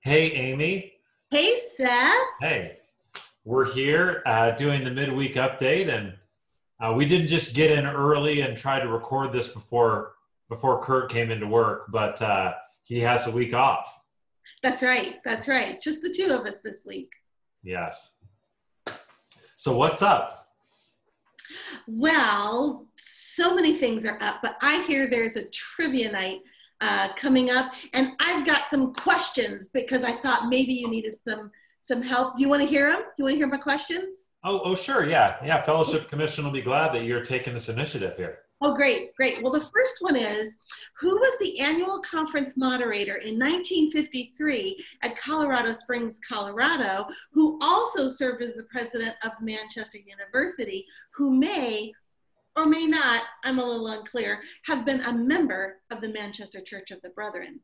Hey, Amy. Hey, Seth. Hey, we're here doing the midweek update, and we didn't just get in early and try to record this before Kurt came into work, but he has a week off. That's right. That's right. Just the two of us this week. Yes. So what's up? Well, so many things are up, but I hear there's a trivia night coming up, and I've got some questions because I thought maybe you needed some help. Do you want to hear them? Do you want to hear my questions? Oh, sure. Yeah. Fellowship Commission will be glad that you're taking this initiative here. Oh, great. Well, the first one is, who was the annual conference moderator in 1953 at Colorado Springs, Colorado, who also served as the president of Manchester University, who may or may not, I'm a little unclear, have been a member of the Manchester Church of the Brethren?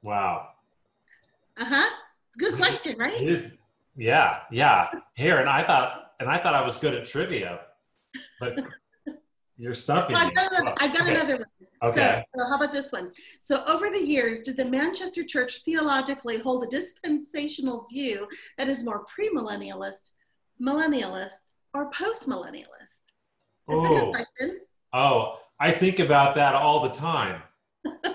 Wow. Uh-huh. It's a good question, right? It is. Yeah. Here, and I thought I was good at trivia, but you're stumping me. I've got another one. Okay. So how about this one? So over the years, did the Manchester Church theologically hold a dispensational view that is more premillennialist, millennialist, or postmillennialist? That's a good question. Oh, I think about that all the time.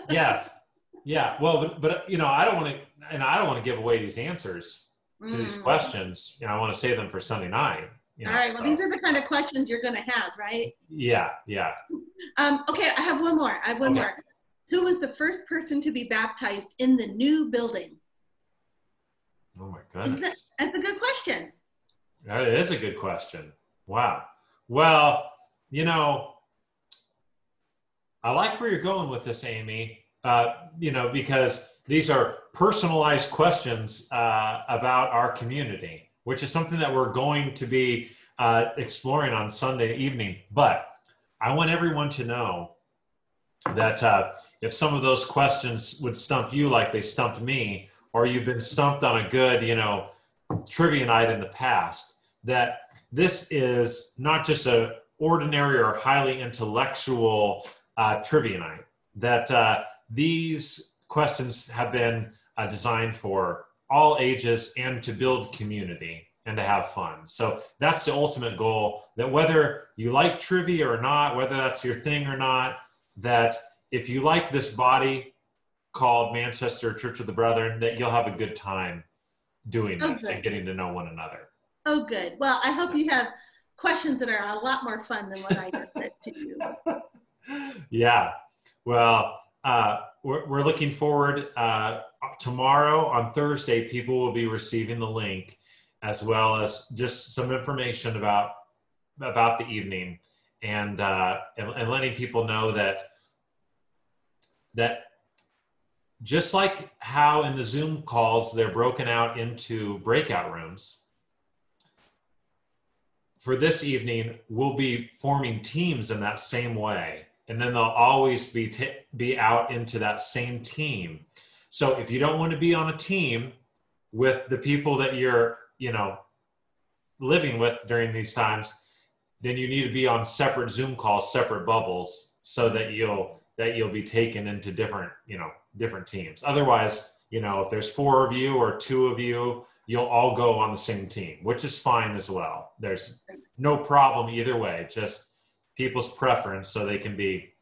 Yes. Yeah. Well, but I don't want to give away these answers to these questions. I want to save them for Sunday night. All right. Well, these are the kind of questions you're going to have, right? Yeah. Okay. I have one more. More. Who was the first person to be baptized in the new building? Oh my goodness. That's a good question. That is a good question. Wow. Well, I like where you're going with this, Amy, because these are personalized questions about our community, which is something that we're going to be exploring on Sunday evening. But I want everyone to know that if some of those questions would stump you like they stumped me, or you've been stumped on a good, trivia night in the past, that this is not just a ordinary or highly intellectual trivia night, that these questions have been designed for all ages and to build community and to have fun. So that's the ultimate goal, that whether you like trivia or not, whether that's your thing or not, that if you like this body called Manchester Church of the Brethren, that you'll have a good time doing this and getting to know one another. Oh, good. Well, I hope you have questions that are a lot more fun than what I just said to you. Yeah. Well, we're looking forward. Tomorrow on Thursday, people will be receiving the link, as well as just some information about the evening, and letting people know that just like how in the Zoom calls they're broken out into breakout rooms, for this evening we'll be forming teams in that same way, and then they'll always be out into that same team. So if you don't want to be on a team with the people that you're living with during these times, then you need to be on separate Zoom calls, separate bubbles, so that you'll be taken into different teams. Otherwise, if there's 4 of you or 2 of you, you'll all go on the same team, which is fine as well. There's no problem either way, just people's preference, so they can be,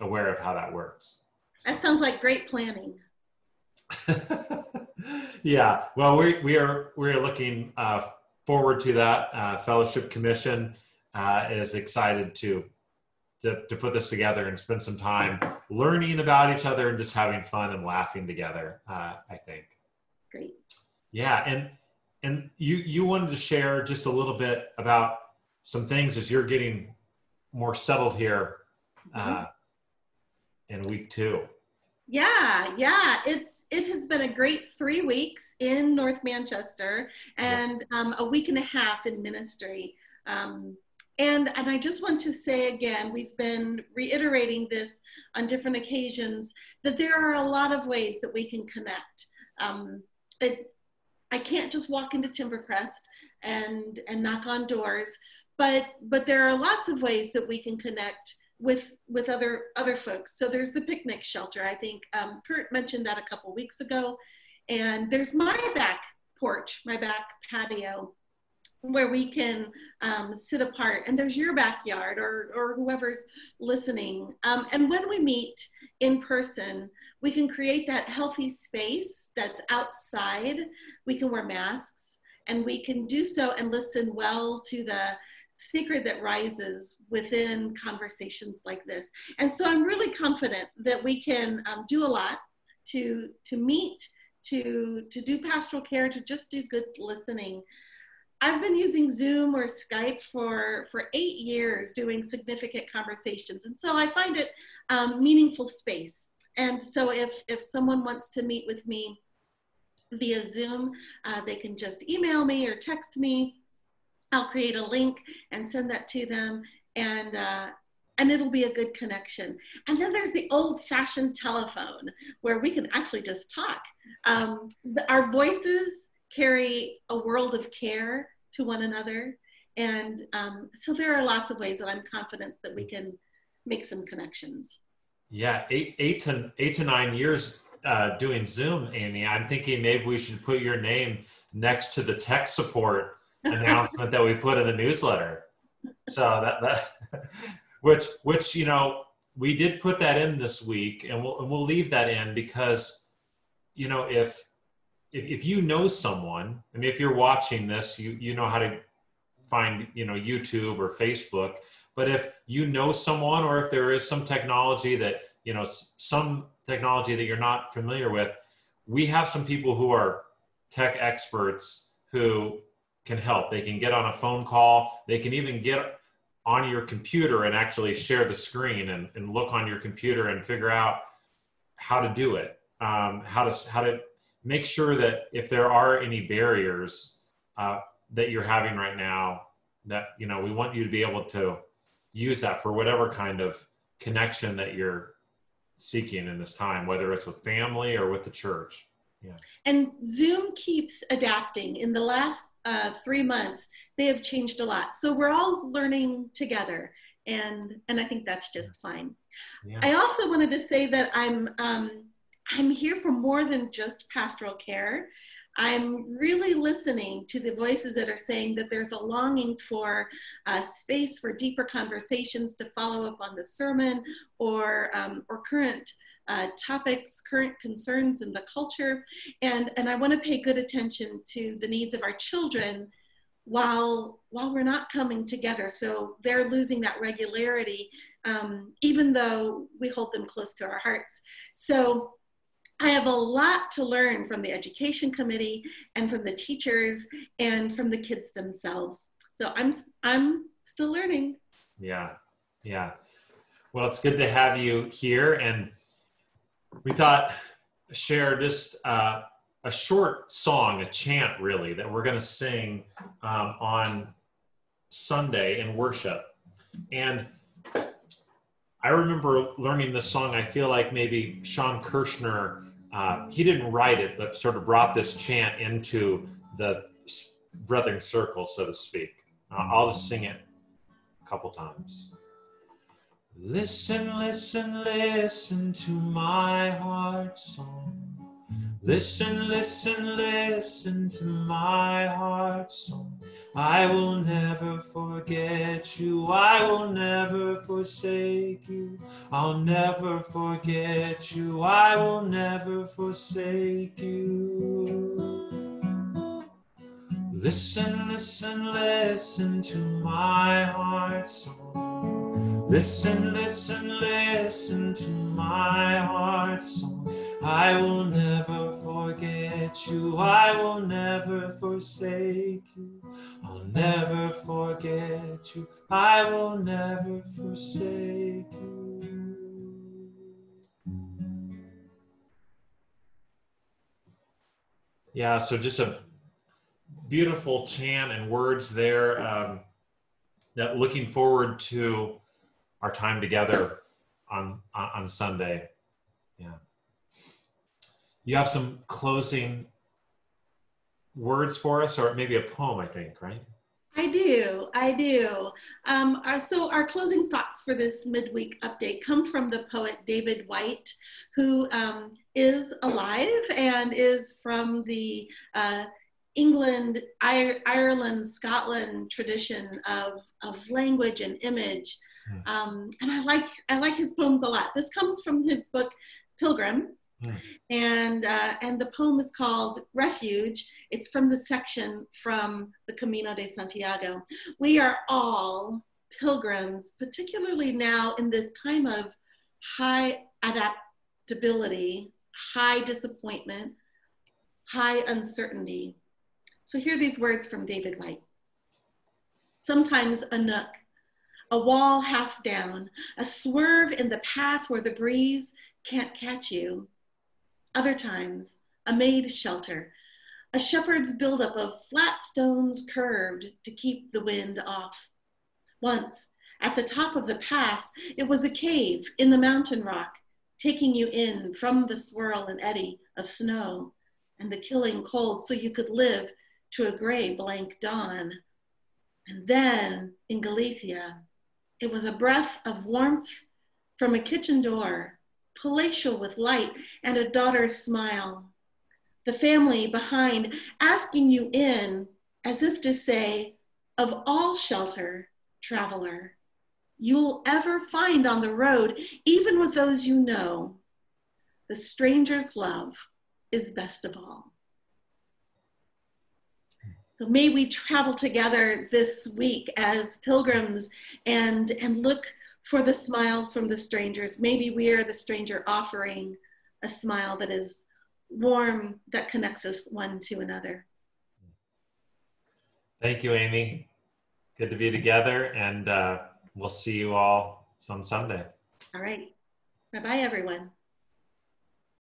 aware of how that works. That sounds like great planning. Yeah, well, we're looking forward to that. Fellowship Commission is excited to put this together and spend some time learning about each other and just having fun and laughing together, I think. Great. Yeah, and you wanted to share just a little bit about some things as you're getting more settled here in week 2. Yeah. It has been a great 3 weeks in North Manchester and a week and a half in ministry. And I just want to say again, we've been reiterating this on different occasions, that there are a lot of ways that we can connect. I can't just walk into Timbercrest and knock on doors, but there are lots of ways that we can connect with other folks. So there's the picnic shelter. I think Kurt mentioned that a couple weeks ago. And there's my back porch, my back patio, where we can sit apart, and there's your backyard or whoever's listening. And when we meet in person, we can create that healthy space that's outside. We can wear masks, and we can do so and listen well to the secret that rises within conversations like this. And so I'm really confident that we can do a lot to meet, to do pastoral care, to just do good listening. I've been using Zoom or Skype for 8 years doing significant conversations. And so I find it meaningful space. And so if someone wants to meet with me via Zoom, they can just email me or text me. I'll create a link and send that to them, and it'll be a good connection. And then there's the old-fashioned telephone where we can actually just talk. Our voices carry a world of care to one another. And so there are lots of ways that I'm confident that we can make some connections. Yeah, eight to 9 years doing Zoom, Amy. I'm thinking maybe we should put your name next to the tech support announcement that we put in the newsletter. So that which you know, we did put that in this week, and we'll leave that in because, you know, if you know someone, I mean, if you're watching this, you know how to find, you know, YouTube or Facebook. But if you know someone, or if there is some technology that, you know, some technology that you're not familiar with, we have some people who are tech experts who can help. They can get on a phone call. They can even get on your computer and actually share the screen and look on your computer and figure out how to do it. How to make sure that if there are any barriers that you're having right now, that, you know, we want you to be able to use that for whatever kind of connection that you're seeking in this time, whether it's with family or with the church. Yeah. And Zoom keeps adapting. In the last 3 months, they have changed a lot. So we're all learning together, and I think that's just fine. Yeah. I also wanted to say that I'm here for more than just pastoral care. I'm really listening to the voices that are saying that there's a longing for space for deeper conversations to follow up on the sermon or current topics, current concerns in the culture. And I want to pay good attention to the needs of our children while we're not coming together. So they're losing that regularity, even though we hold them close to our hearts. So I have a lot to learn from the education committee and from the teachers and from the kids themselves. So I'm still learning. Yeah. Well, it's good to have you here, and we thought share just a short song, a chant really, that we're going to sing on Sunday in worship. And I remember learning this song. I feel like maybe Sean Kirshner, he didn't write it, but sort of brought this chant into the Brethren circle, so to speak. I'll just sing it a couple times. Listen, listen, listen to my heart song. Listen, listen, listen to my heart song. I will never forget you. I will never forsake you. I'll never forget you. I will never forsake you. Listen, listen, listen to my heart song. Listen, listen, listen to my heart song. I will never forget you. I will never forsake you. I'll never forget you. I will never forsake you. Yeah, so just a beautiful chant and words there. That looking forward to our time together on Sunday. Yeah. You have some closing words for us, or maybe a poem, I think, right? I do. I do. So our closing thoughts for this midweek update come from the poet David White, who is alive and is from the England, Ireland, Scotland tradition of language and image. And I like his poems a lot. This comes from his book Pilgrim. And the poem is called Refuge. It's from the section from the Camino de Santiago. We are all pilgrims, particularly now in this time of high adaptability, high disappointment, high uncertainty. So hear these words from David White. Sometimes a nook, a wall half down, a swerve in the path where the breeze can't catch you. Other times, a made shelter, a shepherd's buildup of flat stones curved to keep the wind off. Once, at the top of the pass, it was a cave in the mountain rock, taking you in from the swirl and eddy of snow and the killing cold so you could live to a gray blank dawn. And then, in Galicia, it was a breath of warmth from a kitchen door, palatial with light and a daughter's smile. The family behind asking you in as if to say, of all shelter, traveler, you'll ever find on the road, even with those you know, the stranger's love is best of all. So may we travel together this week as pilgrims and look for the smiles from the strangers. Maybe we are the stranger offering a smile that is warm, that connects us one to another. Thank you, Amy. Good to be together, and we'll see you all on Sunday. All right. Bye-bye, everyone.